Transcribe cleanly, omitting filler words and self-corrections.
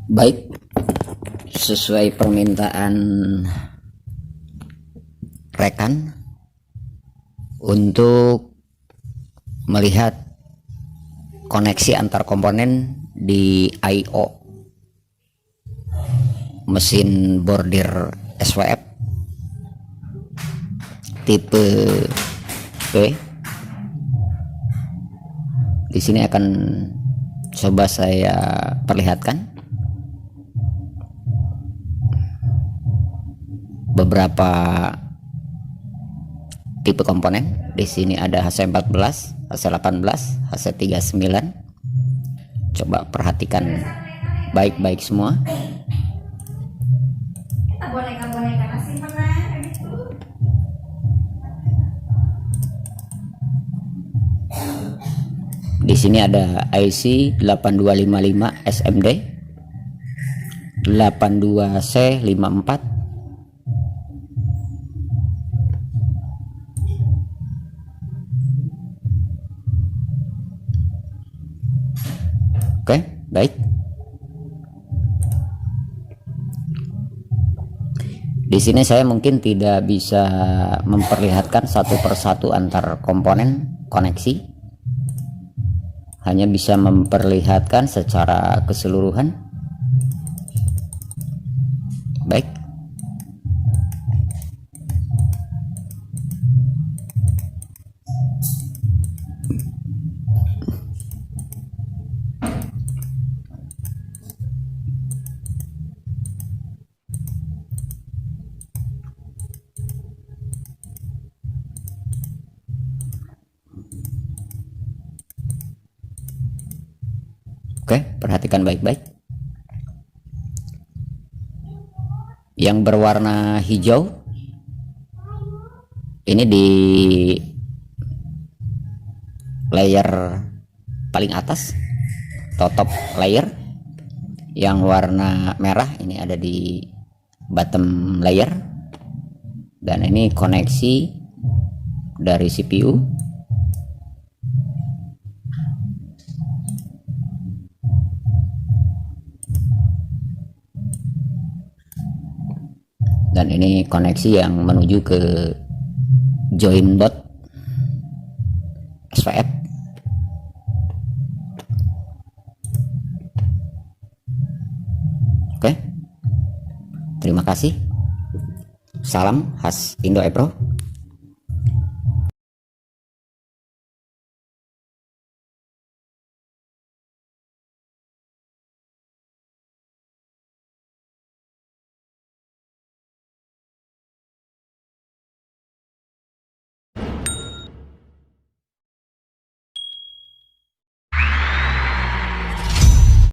Baik, sesuai permintaan rekan untuk melihat koneksi antar komponen di I/O mesin bordir SWF tipe P. Di sini akan coba saya perlihatkan beberapa tipe komponen. Di sini ada HC14, HC18, HC39. Coba perhatikan baik-baik semua. Di sini ada IC 8255 SMD, 82C54, Oke, baik. Di sini saya mungkin tidak bisa memperlihatkan satu persatu antar komponen koneksi, hanya bisa memperlihatkan secara keseluruhan. Baik. Oke, perhatikan baik-baik. Yang berwarna hijau ini di layer paling atas atau top layer. Yang warna merah ini ada di bottom layer, dan ini koneksi dari CPU. Dan ini koneksi yang menuju ke join dot SWF. Oke, terima kasih. Salam khas Indo Epro.